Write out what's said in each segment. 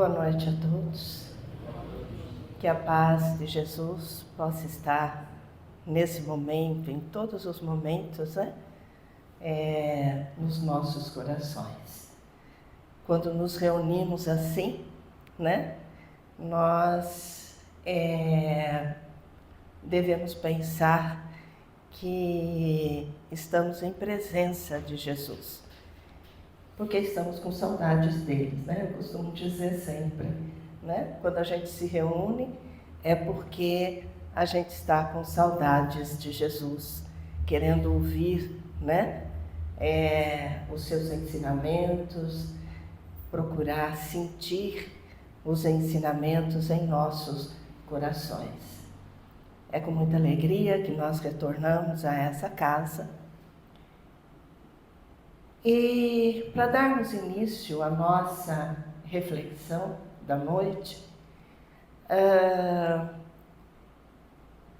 Boa noite a todos. Que a paz de Jesus possa estar nesse momento, em todos os momentos, nos nossos corações. Quando nos reunimos assim, nós devemos pensar que estamos em presença de Jesus. Porque estamos com saudades deles, Eu costumo dizer sempre, Quando a gente se reúne, é porque a gente está com saudades de Jesus, querendo ouvir, os seus ensinamentos, procurar sentir os ensinamentos em nossos corações. É com muita alegria que nós retornamos a essa casa. E para darmos início à nossa reflexão da noite,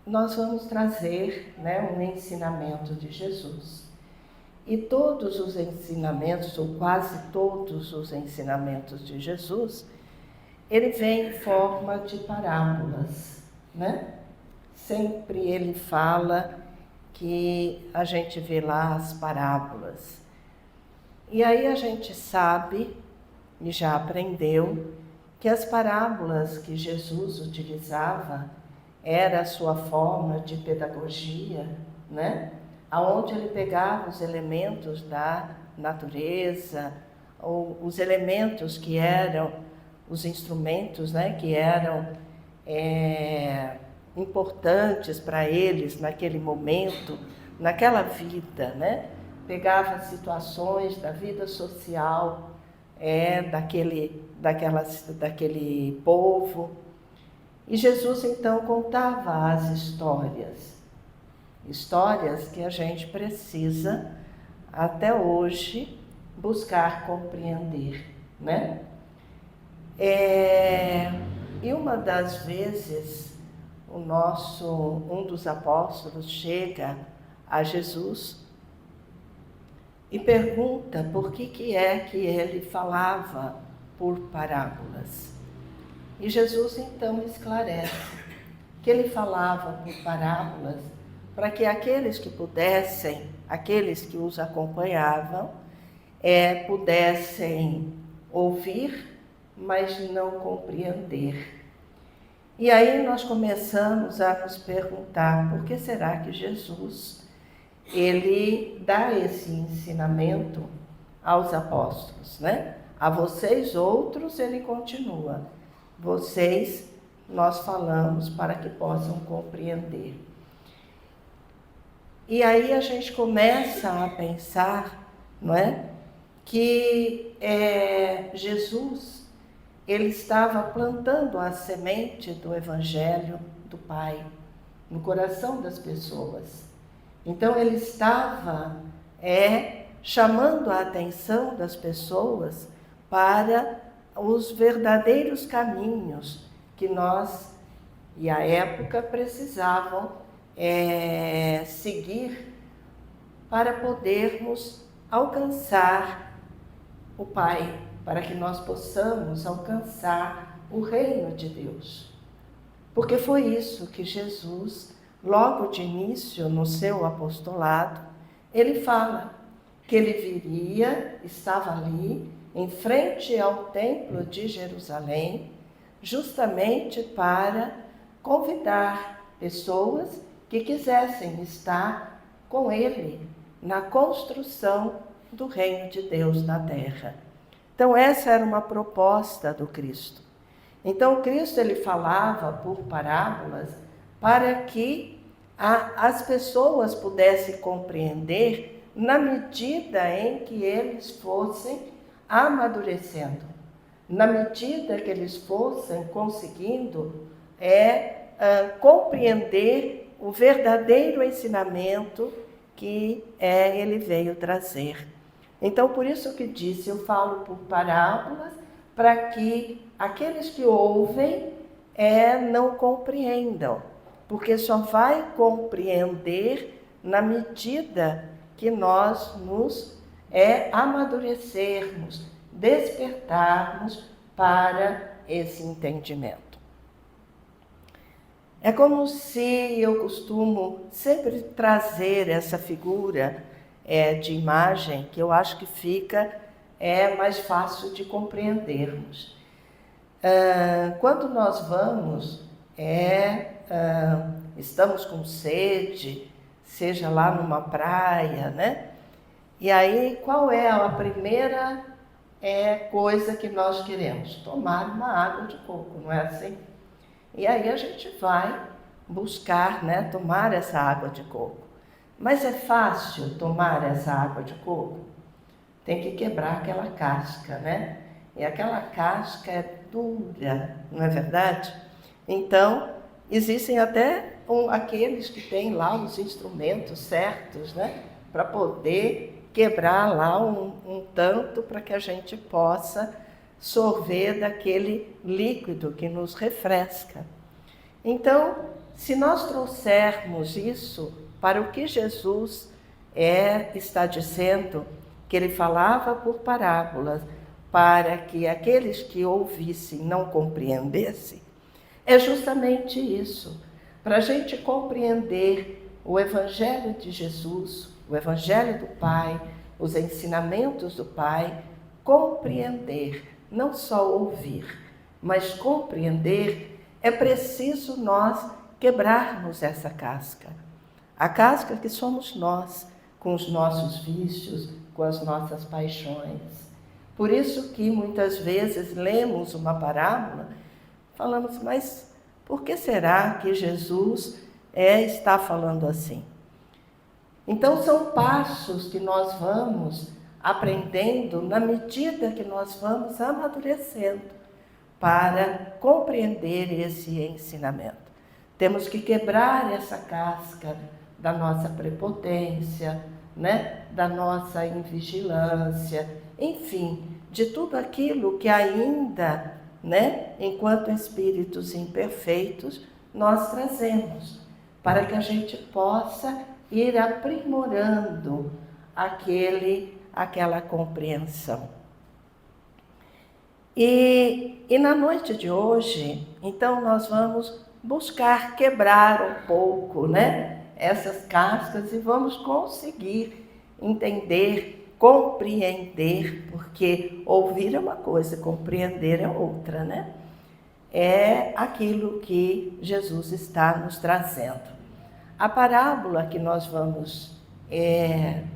nós vamos trazer um ensinamento de Jesus. E todos os ensinamentos, ou quase todos os ensinamentos de Jesus, ele vem em forma de parábolas, Sempre ele fala que a gente vê lá as parábolas. E aí a gente sabe, e já aprendeu, que as parábolas que Jesus utilizava era a sua forma de pedagogia, Aonde ele pegava os elementos da natureza, ou os elementos que eram os instrumentos, que eram importantes para eles naquele momento, naquela vida, Pegava situações da vida social daquele povo. E Jesus então contava as histórias que a gente precisa até hoje buscar compreender, E uma das vezes um dos apóstolos chega a Jesus e pergunta por que é que ele falava por parábolas. E Jesus então esclarece que ele falava por parábolas para que aqueles que pudessem, aqueles que os acompanhavam, pudessem ouvir, mas não compreender. E aí nós começamos a nos perguntar por que será que Jesus ele dá esse ensinamento aos apóstolos, A vocês outros ele continua. Vocês nós falamos para que possam compreender. E aí a gente começa a pensar, que Jesus ele estava plantando a semente do Evangelho do Pai no coração das pessoas. Então ele estava chamando a atenção das pessoas para os verdadeiros caminhos que nós e a época precisavam seguir para podermos alcançar o Pai, para que nós possamos alcançar o reino de Deus. Porque foi isso que Jesus, logo de início no seu apostolado, ele fala que ele viria, estava ali, em frente ao templo de Jerusalém, justamente para convidar pessoas que quisessem estar com ele na construção do reino de Deus na terra. Então essa era uma proposta do Cristo. Então o Cristo ele falava por parábolas para que as pessoas pudessem compreender na medida em que eles fossem amadurecendo, na medida que eles fossem conseguindo compreender o verdadeiro ensinamento que ele veio trazer. Então, por isso que disse, eu falo por parábolas, para que aqueles que ouvem não compreendam, porque só vai compreender na medida que nós nos amadurecermos, despertarmos para esse entendimento. É como se eu costumo sempre trazer essa figura de imagem, que eu acho que fica mais fácil de compreendermos. Quando nós vamos, estamos com sede, seja lá numa praia, né? E aí, qual é a primeira coisa que nós queremos? Tomar uma água de coco, não é assim? E aí a gente vai buscar, né, tomar essa água de coco. Mas é fácil tomar essa água de coco? Tem que quebrar aquela casca, né? E aquela casca é dura, não é verdade? Então, existem até aqueles que têm lá os instrumentos certos, né? Para poder quebrar lá um tanto para que a gente possa sorver daquele líquido que nos refresca. Então, se nós trouxermos isso para o que Jesus está dizendo, que ele falava por parábolas, para que aqueles que ouvissem não compreendessem, é justamente isso. Para a gente compreender o Evangelho de Jesus, o Evangelho do Pai, os ensinamentos do Pai, compreender, não só ouvir, mas compreender, é preciso nós quebrarmos essa casca. A casca que somos nós, com os nossos vícios, com as nossas paixões. Por isso que muitas vezes lemos uma parábola, falamos, mas por que será que Jesus está falando assim? Então são passos que nós vamos aprendendo na medida que nós vamos amadurecendo para compreender esse ensinamento. Temos que quebrar essa casca da nossa prepotência, né? Da nossa invigilância, enfim, de tudo aquilo que ainda, né, enquanto espíritos imperfeitos, nós trazemos, para que a gente possa ir aprimorando aquela compreensão. E na noite de hoje, então, nós vamos buscar quebrar um pouco, né, essas cascas e vamos conseguir entender, compreender, porque ouvir é uma coisa, compreender é outra, né? É aquilo que Jesus está nos trazendo. A parábola que nós vamos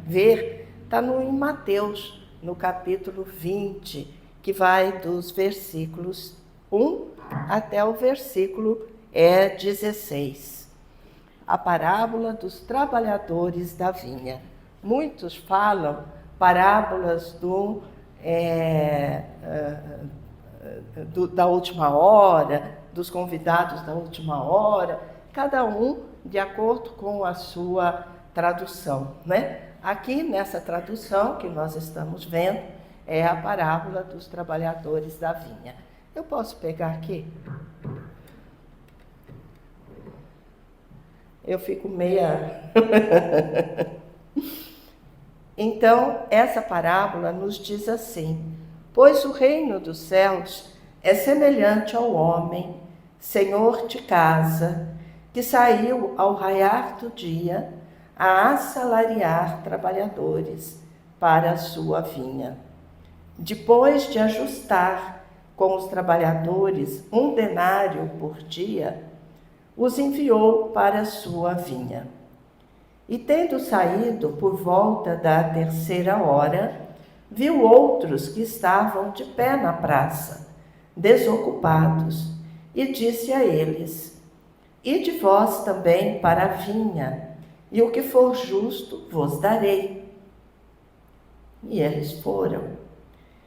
ver está em Mateus, no capítulo 20, que vai dos versículos 1 até o versículo 16. A parábola dos trabalhadores da vinha. Muitos falam parábolas da última hora, dos convidados da última hora, cada um de acordo com a sua tradução, né? Aqui nessa tradução que nós estamos vendo é a parábola dos trabalhadores da vinha. Eu posso pegar aqui? Eu fico meia... Então, essa parábola nos diz assim: pois o reino dos céus é semelhante ao homem, senhor de casa, que saiu ao raiar do dia a assalariar trabalhadores para a sua vinha. Depois de ajustar com os trabalhadores 1 denário por dia, os enviou para a sua vinha. E tendo saído por volta da 3ª hora, viu outros que estavam de pé na praça, desocupados, e disse a eles: ide vós também para a vinha, e o que for justo vos darei. E eles foram.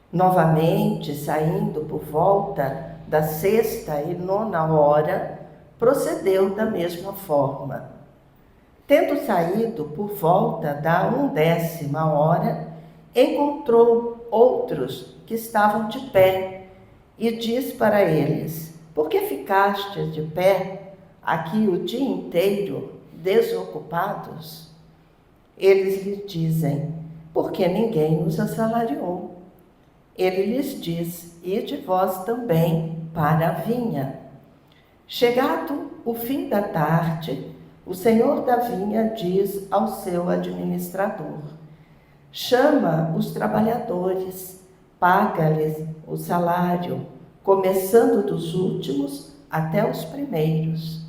Novamente, saindo por volta da 6ª e 9ª hora, procedeu da mesma forma. Tendo saído por volta da 10ª hora, encontrou outros que estavam de pé e diz para eles: por que ficastes de pé aqui o dia inteiro, desocupados? Eles lhe dizem: porque ninguém nos assalariou. Ele lhes diz: ide vós também para a vinha. Chegado o fim da tarde, o senhor da vinha diz ao seu administrador: chama os trabalhadores, paga-lhes o salário, começando dos últimos até os primeiros.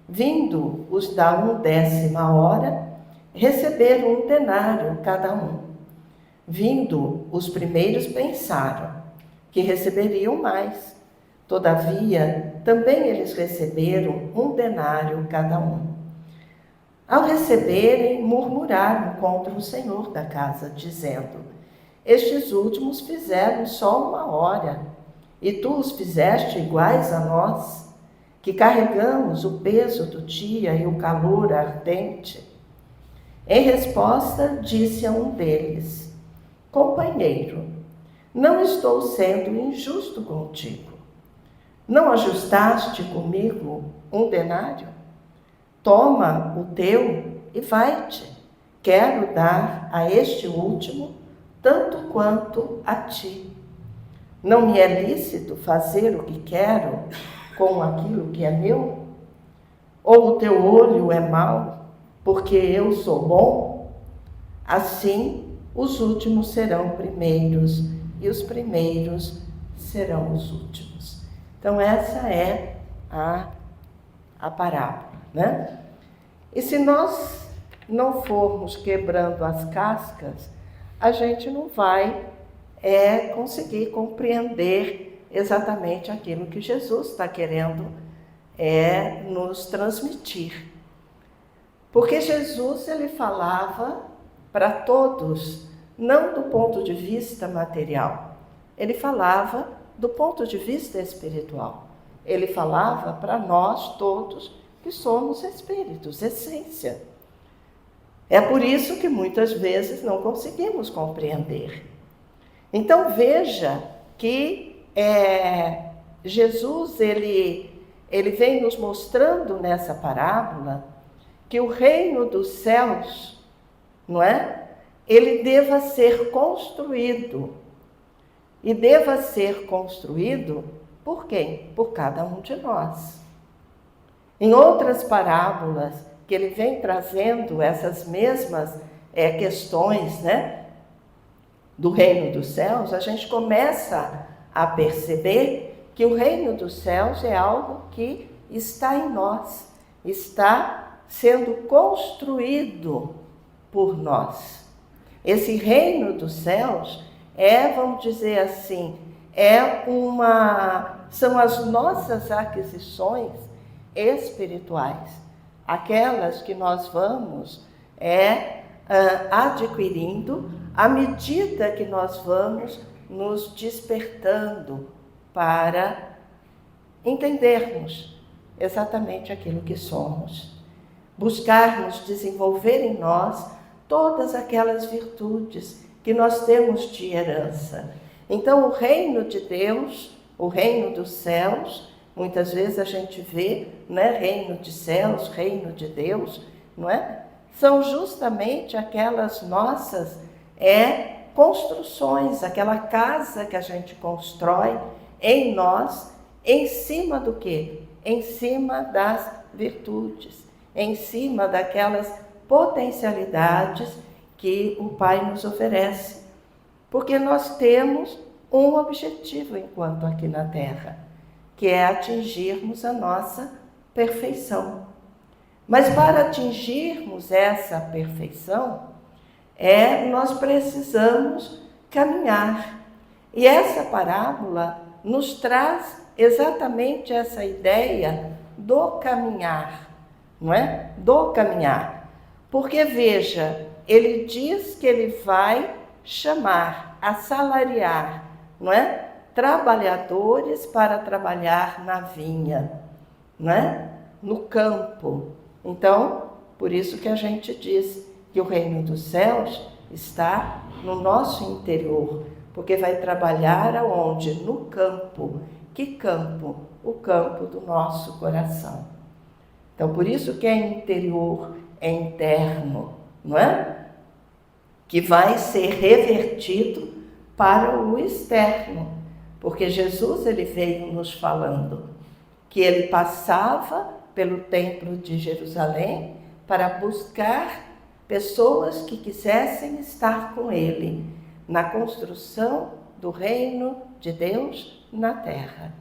Vindo os da 1/10 hora, receberam 1 denário cada um. Vindo os primeiros pensaram que receberiam mais. Todavia, também eles receberam 1 denário cada um. Ao receberem, murmuraram contra o senhor da casa, dizendo: estes últimos fizeram só 1 hora, e tu os fizeste iguais a nós, que carregamos o peso do dia e o calor ardente. Em resposta, disse a um deles: companheiro, não estou sendo injusto contigo. Não ajustaste comigo 1 denário? Toma o teu e vai-te. Quero dar a este último tanto quanto a ti. Não me é lícito fazer o que quero com aquilo que é meu? Ou o teu olho é mau, porque eu sou bom? Assim, os últimos serão primeiros, e os primeiros serão os últimos. Então, essa é a parábola, né? E se nós não formos quebrando as cascas, a gente não vai conseguir compreender exatamente aquilo que Jesus está querendo nos transmitir. Porque Jesus, ele falava para todos, não do ponto de vista material, ele falava do ponto de vista espiritual. Ele falava para nós todos que somos espíritos, essência. É por isso que muitas vezes não conseguimos compreender. Então veja que Jesus ele vem nos mostrando nessa parábola que o reino dos céus, não é? Ele deva ser construído. E deva ser construído por quem? Por cada um de nós. Em outras parábolas que ele vem trazendo essas mesmas questões, né, do reino dos céus, a gente começa a perceber que o reino dos céus é algo que está em nós, está sendo construído por nós. Esse reino dos céus vamos dizer assim, são as nossas aquisições espirituais, aquelas que nós vamos adquirindo à medida que nós vamos nos despertando para entendermos exatamente aquilo que somos, buscarmos desenvolver em nós todas aquelas virtudes que nós temos de herança. Então, o reino de Deus, o reino dos céus, muitas vezes a gente vê, né, reino de céus, reino de Deus, não é? São justamente aquelas nossas construções, aquela casa que a gente constrói em nós, em cima do quê? Em cima das virtudes, em cima daquelas potencialidades que o Pai nos oferece. Porque nós temos um objetivo enquanto aqui na Terra, que é atingirmos a nossa perfeição. Mas para atingirmos essa perfeição, nós precisamos caminhar. E essa parábola nos traz exatamente essa ideia do caminhar, não é? Do caminhar. Porque, veja, ele diz que ele vai chamar, assalariar, não é? Trabalhadores para trabalhar na vinha, não é? No campo. Então, por isso que a gente diz que o reino dos céus está no nosso interior, porque vai trabalhar aonde? No campo. Que campo? O campo do nosso coração. Então, por isso que é interior, é interno, não é? Que vai ser revertido para o externo, porque Jesus ele veio nos falando que ele passava pelo templo de Jerusalém para buscar pessoas que quisessem estar com ele na construção do reino de Deus na terra.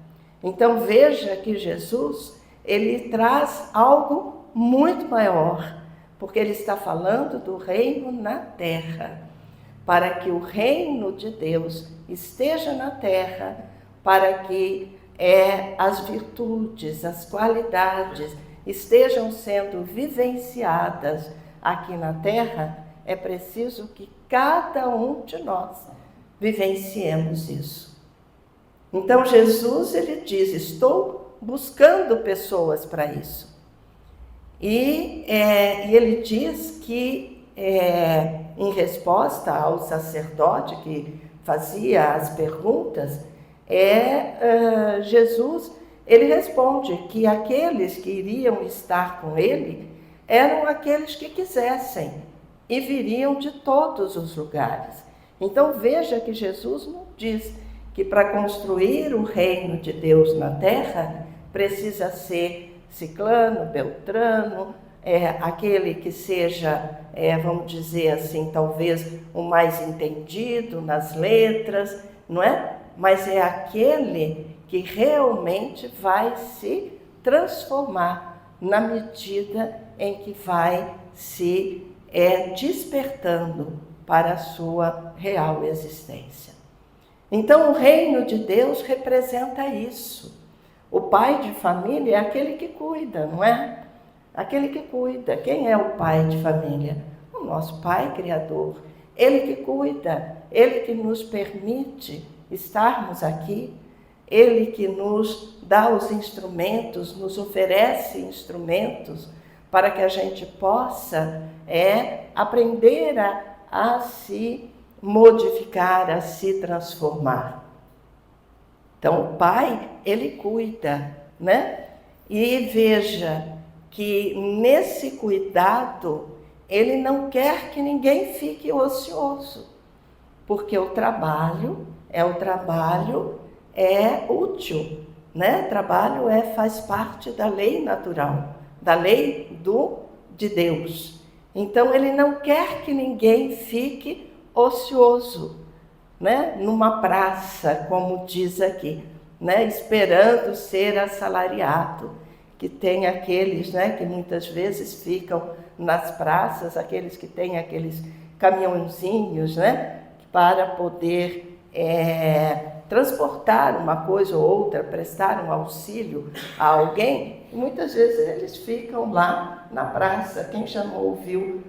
Então veja que Jesus ele traz algo muito maior, porque ele está falando do reino na terra, para que o reino de Deus esteja na terra, para que as virtudes, as qualidades estejam sendo vivenciadas aqui na terra. É preciso que cada um de nós vivenciemos isso. Então Jesus ele diz: estou buscando pessoas para isso. E ele diz que, em resposta ao sacerdote que fazia as perguntas, Jesus ele responde que aqueles que iriam estar com ele eram aqueles que quisessem e viriam de todos os lugares. Então veja que Jesus não diz que para construir o reino de Deus na terra precisa ser ciclano, beltrano, aquele que seja, vamos dizer assim, talvez o mais entendido nas letras, não é? Mas é aquele que realmente vai se transformar na medida em que vai se despertando para a sua real existência. Então, o reino de Deus representa isso. O pai de família é aquele que cuida, não é? Aquele que cuida. Quem é o pai de família? O nosso Pai Criador. Ele que cuida, ele que nos permite estarmos aqui, ele que nos dá os instrumentos, nos oferece instrumentos para que a gente possa aprender a se modificar, a se transformar. Então, o Pai, ele cuida, né? E veja que nesse cuidado, ele não quer que ninguém fique ocioso, porque o trabalho é útil, né? Trabalho faz parte da lei natural, da lei de Deus. Então, ele não quer que ninguém fique ocioso, né? Numa praça, como diz aqui, né? Esperando ser assalariado, que tem aqueles, né, que muitas vezes ficam nas praças, aqueles que têm aqueles caminhõezinhos, né, para poder transportar uma coisa ou outra, prestar um auxílio a alguém. E muitas vezes eles ficam lá na praça. Quem já não ouviu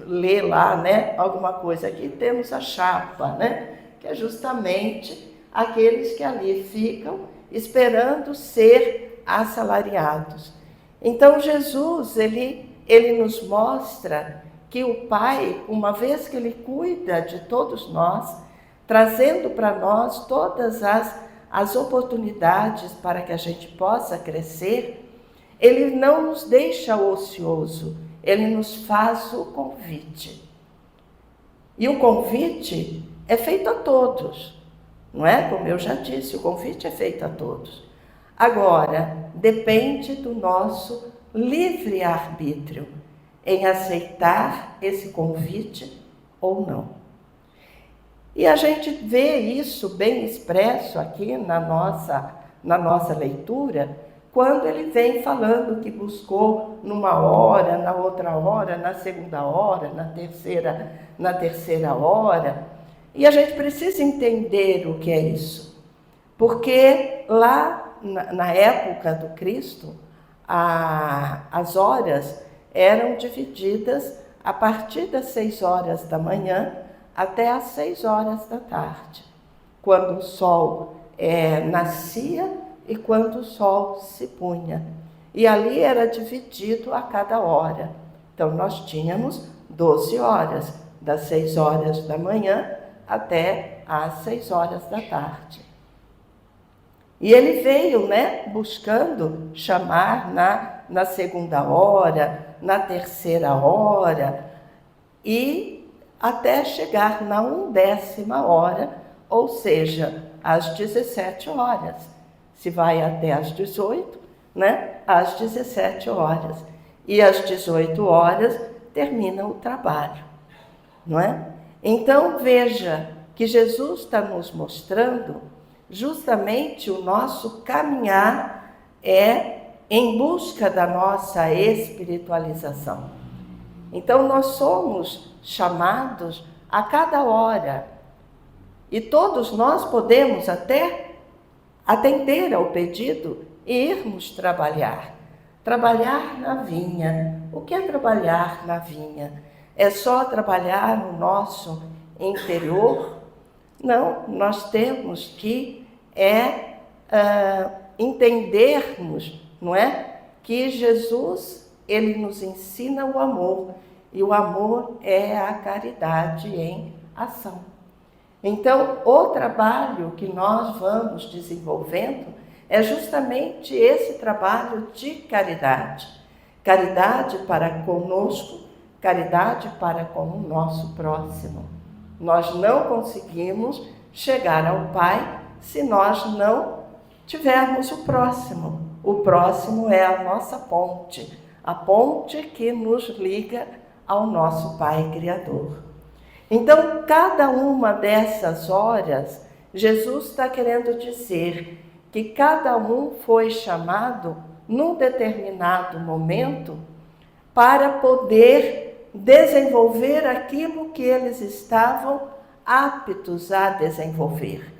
ler lá, né, alguma coisa? Aqui temos a chapa, né, que é justamente aqueles que ali ficam esperando ser assalariados. Então Jesus, ele nos mostra que o Pai, uma vez que ele cuida de todos nós, trazendo para nós todas as oportunidades para que a gente possa crescer, ele não nos deixa ocioso, ele nos faz o convite. E o convite é feito a todos, não é? Como eu já disse, o convite é feito a todos. Agora, depende do nosso livre-arbítrio em aceitar esse convite ou não. E a gente vê isso bem expresso aqui na nossa leitura, quando ele vem falando que buscou numa hora, na outra hora, na segunda hora, na terceira hora. E a gente precisa entender o que é isso, porque lá na época do Cristo, as horas eram divididas a partir das 6 horas da manhã até às 6 horas da tarde, quando o sol nascia e quando o sol se punha. E ali era dividido a cada hora. Então, nós tínhamos 12 horas, das 6 horas da manhã até às 6 horas da tarde. E ele veio, né, buscando chamar na segunda hora, na terceira hora, e até chegar na 11ª hora, ou seja, às 17 horas. Se vai até às 18, né? Às 17 horas. E às 18 horas termina o trabalho, não é? Então veja que Jesus está nos mostrando justamente o nosso caminhar em busca da nossa espiritualização. Então nós somos chamados a cada hora e todos nós podemos até atender ao pedido e irmos trabalhar. Trabalhar na vinha. O que é trabalhar na vinha? É só trabalhar no nosso interior? Não, nós temos que entendermos, não é? Que Jesus, ele nos ensina o amor, e o amor é a caridade em ação. Então, o trabalho que nós vamos desenvolvendo é justamente esse trabalho de caridade. Caridade para conosco, caridade para com o nosso próximo. Nós não conseguimos chegar ao Pai se nós não tivermos o próximo. O próximo é a nossa ponte, a ponte que nos liga ao nosso Pai Criador. Então, cada uma dessas horas, Jesus está querendo dizer que cada um foi chamado num determinado momento para poder desenvolver aquilo que eles estavam aptos a desenvolver.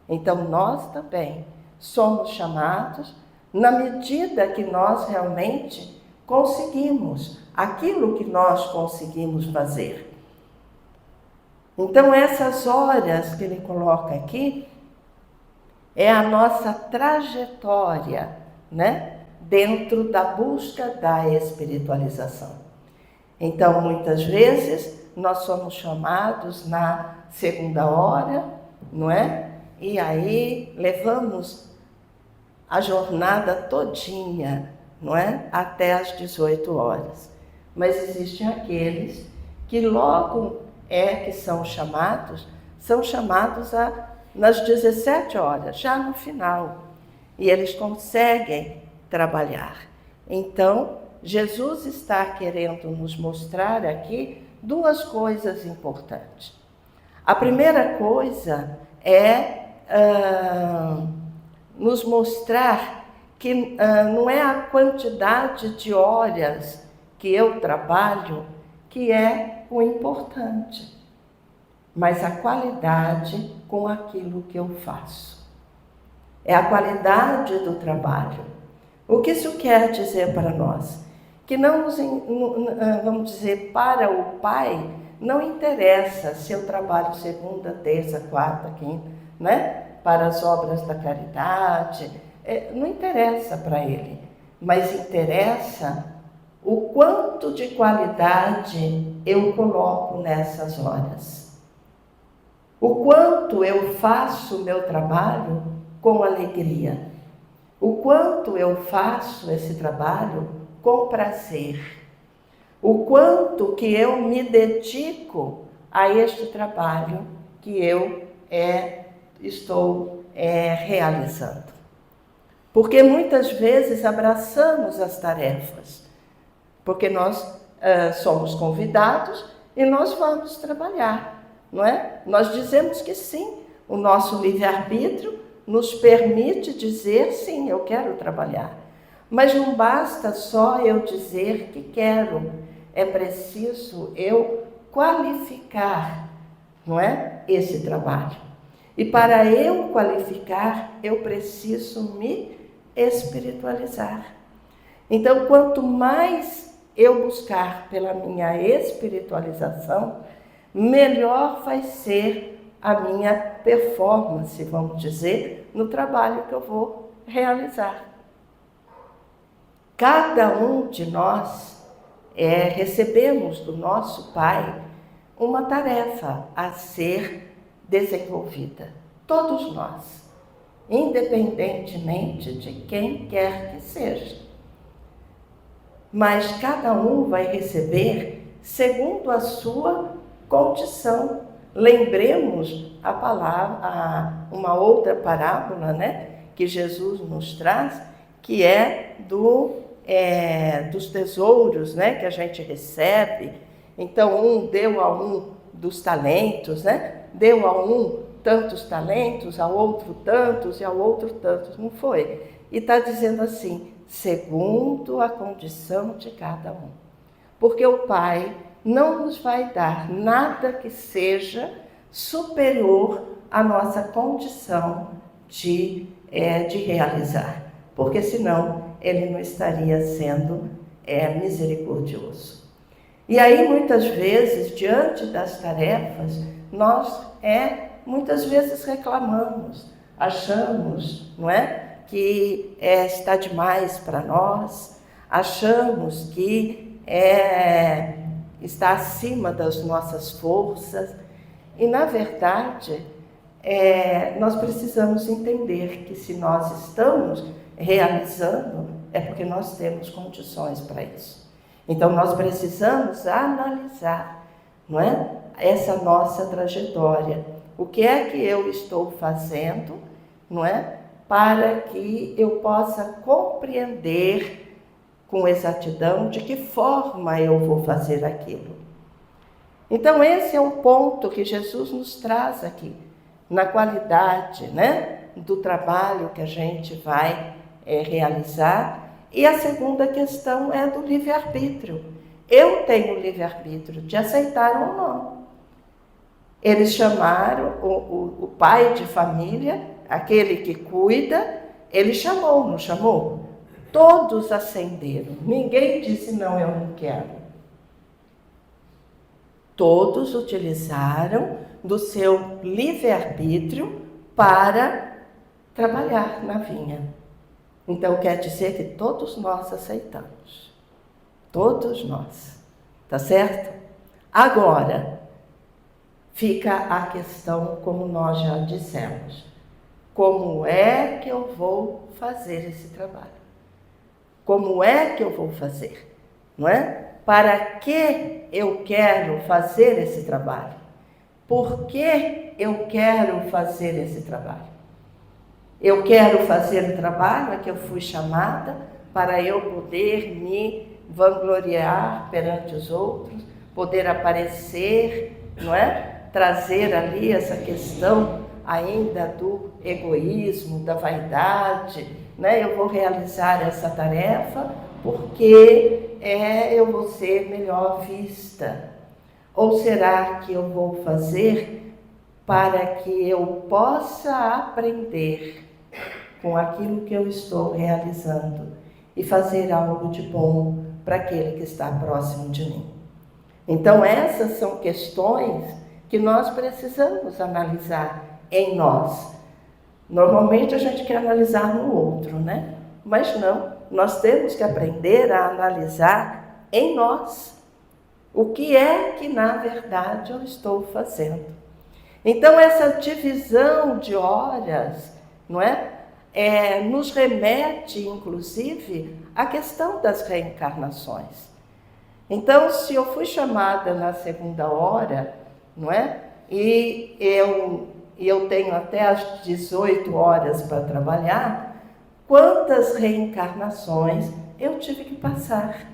Então, nós também somos chamados na medida que nós realmente conseguimos aquilo que nós conseguimos fazer. Então, essas horas que ele coloca aqui é a nossa trajetória, né? Dentro da busca da espiritualização. Então, muitas vezes, nós somos chamados na segunda hora, não é? E aí levamos a jornada todinha, não é? Até às 18 horas. Mas existem aqueles que logo que são chamados nas 17 horas, já no final. E eles conseguem trabalhar. Então, Jesus está querendo nos mostrar aqui duas coisas importantes. A primeira coisa é nos mostrar que não é a quantidade de horas que eu trabalho que é o importante, mas a qualidade com aquilo que eu faço. É a qualidade do trabalho. O que isso quer dizer para nós? Que vamos dizer, para o Pai, não interessa se eu trabalho segunda, terça, quarta, quinta, né? Para as obras da caridade, não interessa para Ele, mas interessa o quanto de qualidade eu coloco nessas horas. O quanto eu faço o meu trabalho com alegria. O quanto eu faço esse trabalho com prazer. O quanto que eu me dedico a este trabalho que eu estou realizando. Porque muitas vezes abraçamos as tarefas, porque nós somos convidados e nós vamos trabalhar, não é? Nós dizemos que sim, o nosso livre-arbítrio nos permite dizer sim, eu quero trabalhar. Mas não basta só eu dizer que quero, é preciso eu qualificar, não é? Esse trabalho. E para eu qualificar, eu preciso me espiritualizar. Então, quanto mais eu buscar pela minha espiritualização, melhor vai ser a minha performance, vamos dizer, no trabalho que eu vou realizar. Cada um de nós recebemos do nosso Pai uma tarefa a ser desenvolvida. Todos nós, independentemente de quem quer que seja. Mas cada um vai receber segundo a sua condição, lembremos a palavra, uma outra parábola, né, que Jesus nos traz, que é dos tesouros, né, que a gente recebe. Então, um deu a um dos talentos, né? Deu a um tantos talentos, ao outro tantos e ao outro tantos. Não foi. E está dizendo assim, segundo a condição de cada um. Porque o Pai não nos vai dar nada que seja superior à nossa condição de realizar. Porque senão ele não estaria sendo misericordioso. E aí, muitas vezes, diante das tarefas, nós muitas vezes reclamamos, achamos, não é, que está demais para nós, achamos que está acima das nossas forças. E, na verdade, nós precisamos entender que se nós estamos realizando, é porque nós temos condições para isso. Então, nós precisamos analisar, não é, essa nossa trajetória. O que é que eu estou fazendo, não é, para que eu possa compreender com exatidão de que forma eu vou fazer aquilo. Então, esse é um ponto que Jesus nos traz aqui, na qualidade, né, do trabalho que a gente vai realizar. E a segunda questão é do livre-arbítrio. Eu tenho o livre-arbítrio de aceitar ou não. Eles chamaram o pai de família, aquele que cuida, ele chamou, não chamou? Todos acenderam. Ninguém disse, não, eu não quero. Todos utilizaram do seu livre-arbítrio para trabalhar na vinha. Então, quer dizer que todos nós aceitamos. Todos nós. Tá certo? Agora, fica a questão, como nós já dissemos. Como é que eu vou fazer esse trabalho? Como é que eu vou fazer? Não é? Para que eu quero fazer esse trabalho? Por que eu quero fazer esse trabalho? Eu quero fazer o trabalho a que eu fui chamada para eu poder me vangloriar perante os outros, poder aparecer, não é? Trazer ali essa questão ainda do egoísmo, da vaidade, né? Eu vou realizar essa tarefa porque eu vou ser melhor vista. Ou será que eu vou fazer para que eu possa aprender com aquilo que eu estou realizando e fazer algo de bom para aquele que está próximo de mim? Então, essas são questões que nós precisamos analisar em nós. Normalmente a gente quer analisar no outro, né? Mas não, nós temos que aprender a analisar em nós o que é que, na verdade, eu estou fazendo. Então, essa divisão de horas, não é? Nos remete, inclusive, à questão das reencarnações. Então, se eu fui chamada na segunda hora, não é? E eu tenho até as 18 horas para trabalhar, quantas reencarnações eu tive que passar?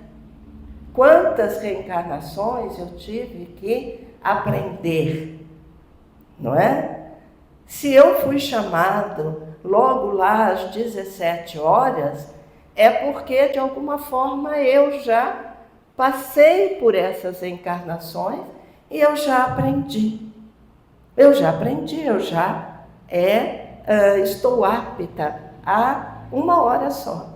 Quantas reencarnações eu tive que aprender, não é? Se eu fui chamado logo lá às 17 horas, é porque de alguma forma eu já passei por essas encarnações e eu já aprendi. Eu já estou apta a uma hora só.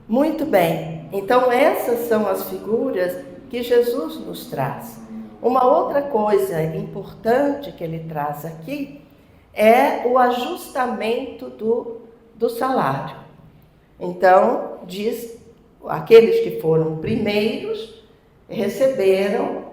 Muito bem, então essas são as figuras que Jesus nos traz. Uma outra coisa importante que ele traz aqui é o ajustamento do salário. Então, diz, aqueles que foram primeiros receberam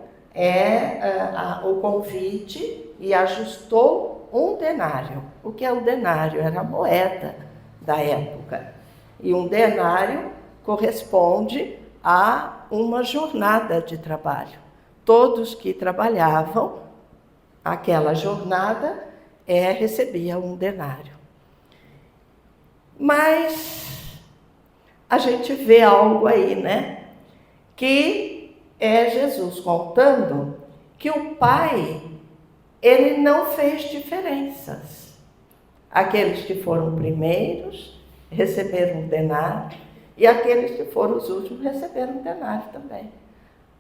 o convite e ajustou um denário. O que é o denário? Era a moeda da época. E um denário corresponde a uma jornada de trabalho. Todos que trabalhavam aquela jornada, recebia um denário. Mas a gente vê algo aí, né? Que é Jesus contando que o Pai, ele não fez diferenças. Aqueles que foram primeiros receberam um denário e aqueles que foram os últimos receberam um denário também.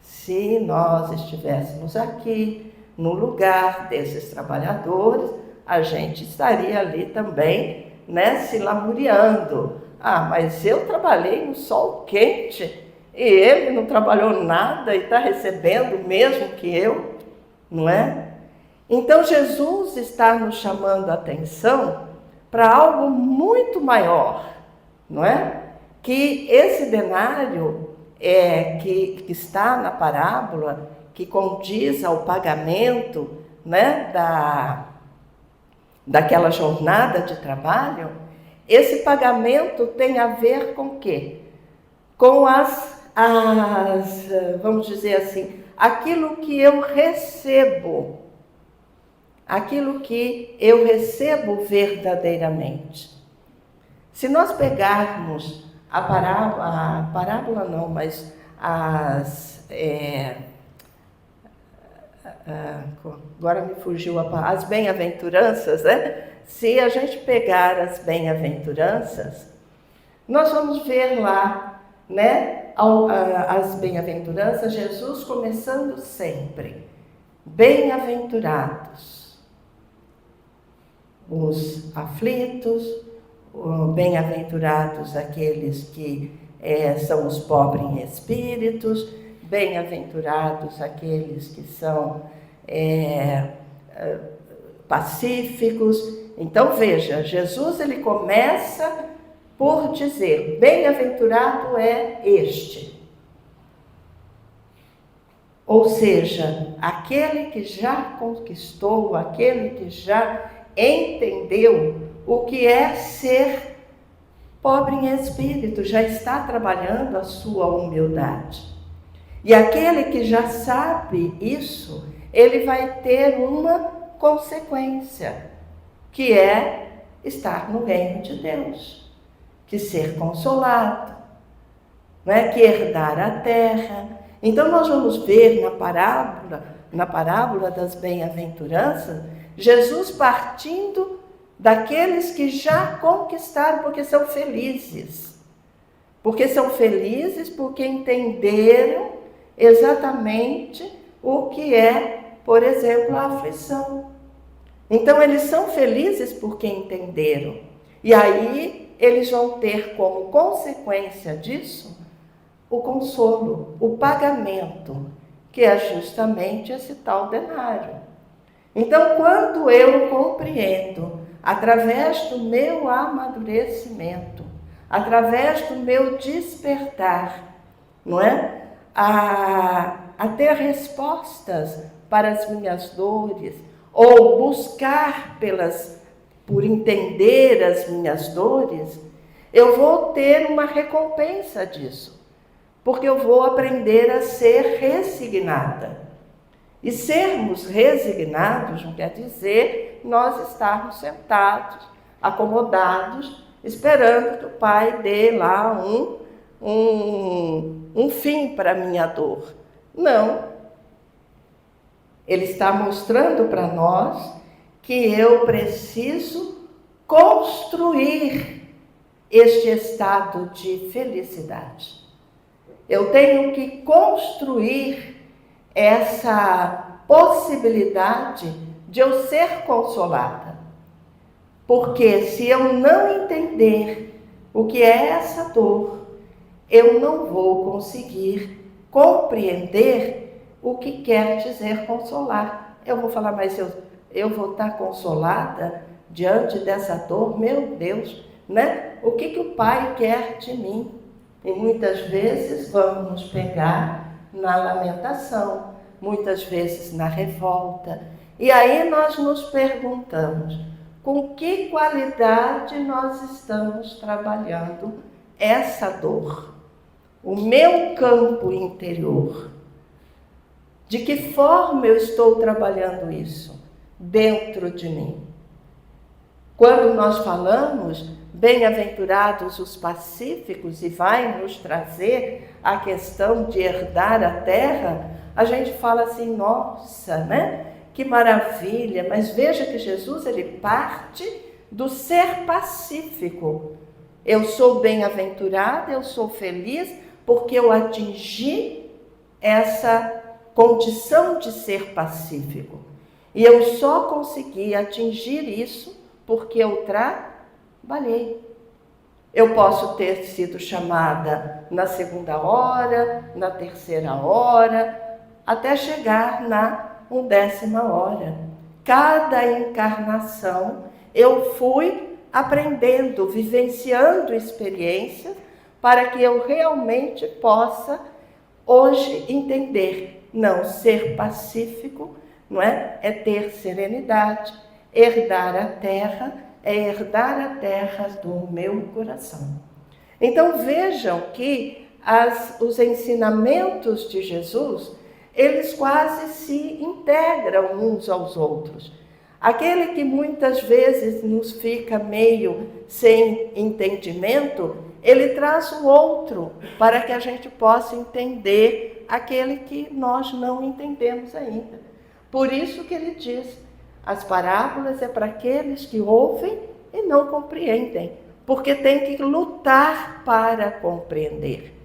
Se nós estivéssemos aqui no lugar desses trabalhadores, a gente estaria ali também, né, se lamuriando. Ah, mas eu trabalhei no sol quente e ele não trabalhou nada e está recebendo o mesmo que eu, não é? Então Jesus está nos chamando a atenção para algo muito maior, não é? Que esse denário que está na parábola, que condiz ao pagamento, né, daquela jornada de trabalho, esse pagamento tem a ver com o quê? Com vamos dizer assim, aquilo que eu recebo, aquilo que eu recebo verdadeiramente. Se nós pegarmos a parábola não, mas agora me fugiu as bem-aventuranças, né? Se a gente pegar as bem-aventuranças, nós vamos ver lá, né, as bem-aventuranças, Jesus começando sempre: bem-aventurados os aflitos, bem-aventurados aqueles que são os pobres em espíritos, bem-aventurados aqueles que são pacíficos. Então veja, Jesus ele começa por dizer: bem-aventurado é este. Ou seja, aquele que já conquistou, aquele que já entendeu o que é ser pobre em espírito, já está trabalhando a sua humildade. E aquele que já sabe isso, ele vai ter uma consequência, que é estar no reino de Deus, que ser consolado, né? Que herdar a terra. Então nós vamos ver na parábola das bem-aventuranças, Jesus partindo daqueles que já conquistaram, porque são felizes. Porque são felizes porque entenderam exatamente o que é, por exemplo, a aflição. Então eles são felizes porque entenderam. E aí eles vão ter como consequência disso o consolo, o pagamento, que é justamente esse tal denário. Então, quando eu compreendo, através do meu amadurecimento, através do meu despertar, não é? A ter respostas para as minhas dores, ou buscar por entender as minhas dores, eu vou ter uma recompensa disso, porque eu vou aprender a ser resignada. E sermos resignados não quer dizer nós estarmos sentados, acomodados, esperando que o Pai dê lá um fim para a minha dor. Não. Ele está mostrando para nós que eu preciso construir este estado de felicidade. Eu tenho que construir essa possibilidade de eu ser consolada. Porque se eu não entender o que é essa dor, eu não vou conseguir compreender o que quer dizer consolar. Eu vou falar, mas eu vou estar consolada diante dessa dor? Meu Deus, né? O que o Pai quer de mim? E muitas vezes vamos nos pegar na lamentação, muitas vezes na revolta. E aí nós nos perguntamos, com que qualidade nós estamos trabalhando essa dor? O meu campo interior. De que forma eu estou trabalhando isso? dentro de mim. Quando nós falamos, bem-aventurados os pacíficos, e vai nos trazer a questão de herdar a terra, a gente fala assim, nossa, né? Que maravilha! Mas veja que Jesus, ele parte do ser pacífico. Eu sou bem-aventurada, eu sou feliz, porque eu atingi essa condição de ser pacífico. E eu só consegui atingir isso porque eu trabalhei. Eu posso ter sido chamada na segunda hora, na terceira hora, até chegar na 10ª hora. Cada encarnação eu fui aprendendo, vivenciando experiências para que eu realmente possa hoje entender. Não, ser pacífico, não é? É ter serenidade. Herdar a terra é herdar a terra do meu coração. Então vejam que os ensinamentos de Jesus, eles quase se integram uns aos outros. Aquele que muitas vezes nos fica meio sem entendimento, ele traz o outro para que a gente possa entender aquele que nós não entendemos ainda. Por isso que ele diz, as parábolas é para aqueles que ouvem e não compreendem, porque tem que lutar para compreender.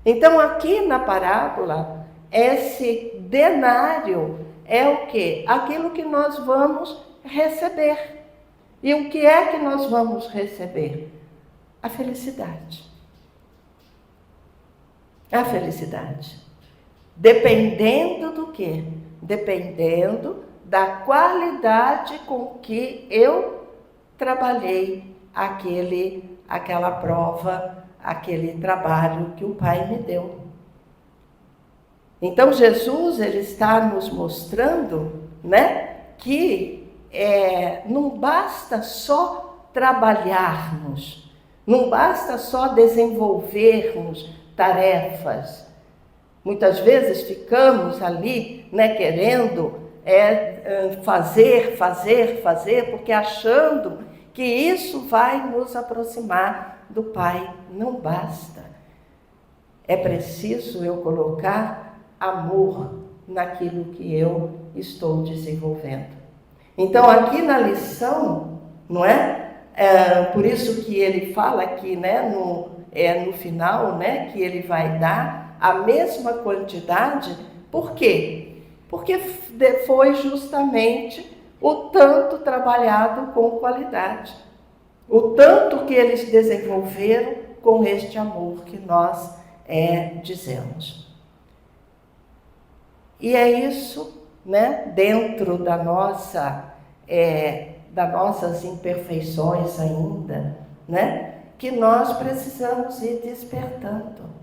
Então aqui na parábola, esse denário é o quê? Aquilo que nós vamos receber. E o que é que nós vamos receber? A felicidade. A felicidade. Dependendo do quê? Dependendo da qualidade com que eu trabalhei aquela prova, aquele trabalho que o Pai me deu. Então Jesus, ele está nos mostrando, né, que não basta só trabalharmos, não basta só desenvolvermos tarefas. Muitas vezes ficamos ali, né, querendo fazer, porque achando que isso vai nos aproximar do Pai. Não basta. É preciso eu colocar amor naquilo que eu estou desenvolvendo. Então, aqui na lição, não é? Por isso que ele fala aqui, né, no final, né, que ele vai dar a mesma quantidade. Por quê? Porque foi justamente o tanto trabalhado com qualidade, o tanto que eles desenvolveram com este amor que nós dizemos. E é isso, né, dentro das nossas imperfeições ainda, né, que nós precisamos ir despertando.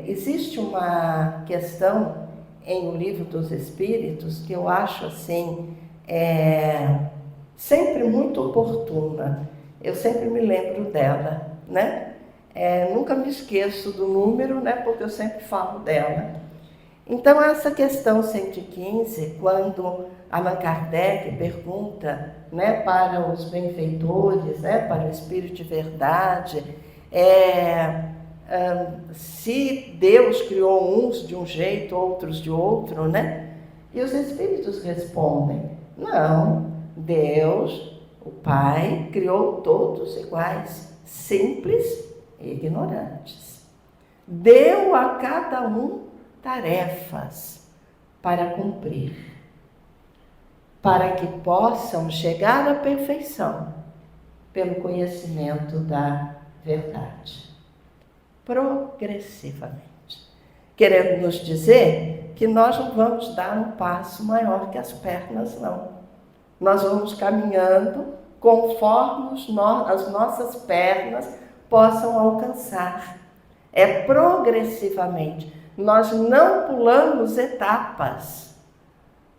Existe uma questão em O Livro dos Espíritos que eu acho assim, sempre muito oportuna. Eu sempre me lembro dela, né? Nunca me esqueço do número, né? Porque eu sempre falo dela. Então, essa questão 115, quando Allan Kardec pergunta, né, para os benfeitores, né, para o Espírito de Verdade, se Deus criou uns de um jeito, outros de outro, né? E os Espíritos respondem, não, Deus, o Pai, criou todos iguais, simples e ignorantes. Deu a cada um tarefas para cumprir, para que possam chegar à perfeição pelo conhecimento da verdade. Progressivamente. Querendo nos dizer que nós não vamos dar um passo maior que as pernas, não. Nós vamos caminhando conforme as nossas pernas possam alcançar. É progressivamente. Nós não pulamos etapas.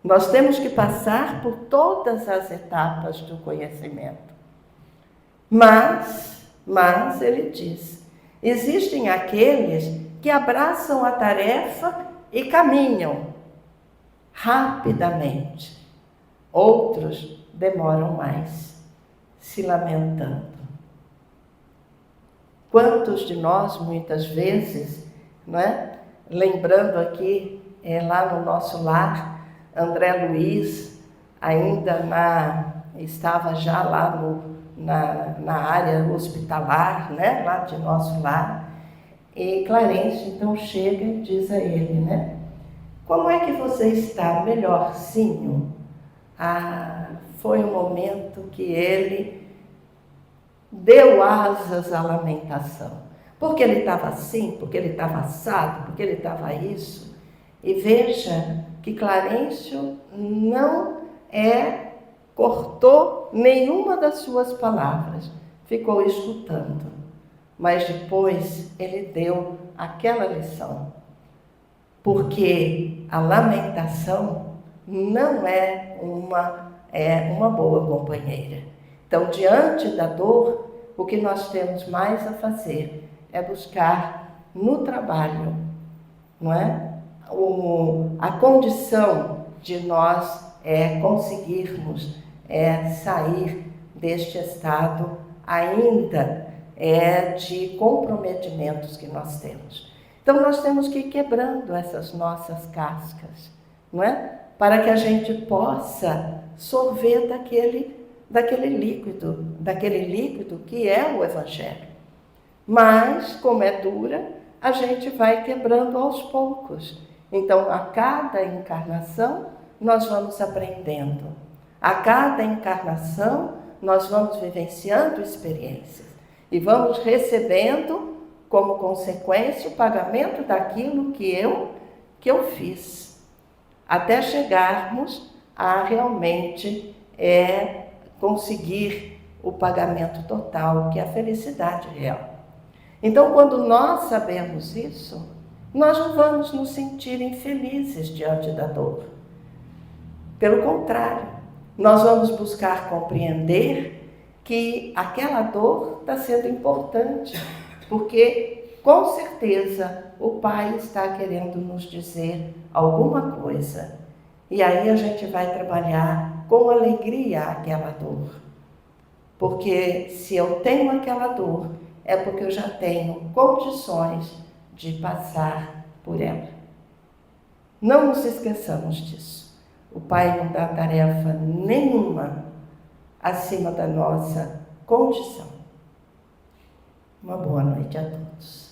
Nós temos que passar por todas as etapas do conhecimento. Mas ele diz, existem aqueles que abraçam a tarefa e caminham rapidamente. Outros demoram mais, se lamentando. Quantos de nós, muitas vezes, não é? Lembrando aqui, lá no nosso lar, André Luiz estava já lá na área hospitalar, né? Lá de nosso lar. E Clarence então chega e diz a ele, né? Como é que você está? Melhorzinho? Foi um momento que ele deu asas à lamentação. Porque ele estava assim, porque ele estava assado, porque ele estava isso. E veja que Clarencio não cortou nenhuma das suas palavras, ficou escutando. Mas depois ele deu aquela lição. Porque a lamentação não é uma boa companheira. Então, diante da dor, o que nós temos mais a fazer é buscar no trabalho, não é? A condição de nós conseguirmos sair deste estado ainda de comprometimentos que nós temos. Então, nós temos que ir quebrando essas nossas cascas, não é? Para que a gente possa sorver daquele líquido que é o Evangelho. Mas, como é dura, a gente vai quebrando aos poucos. Então, a cada encarnação, nós vamos aprendendo. A cada encarnação, nós vamos vivenciando experiências. E vamos recebendo, como consequência, o pagamento daquilo que eu fiz. Até chegarmos a realmente conseguir o pagamento total, que é a felicidade real. Então, quando nós sabemos isso, nós não vamos nos sentir infelizes diante da dor. Pelo contrário, nós vamos buscar compreender que aquela dor está sendo importante, porque com certeza o Pai está querendo nos dizer alguma coisa. E aí a gente vai trabalhar com alegria aquela dor. Porque se eu tenho aquela dor, é porque eu já tenho condições de passar por ela. Não nos esqueçamos disso. O Pai não dá tarefa nenhuma acima da nossa condição. Uma boa noite a todos.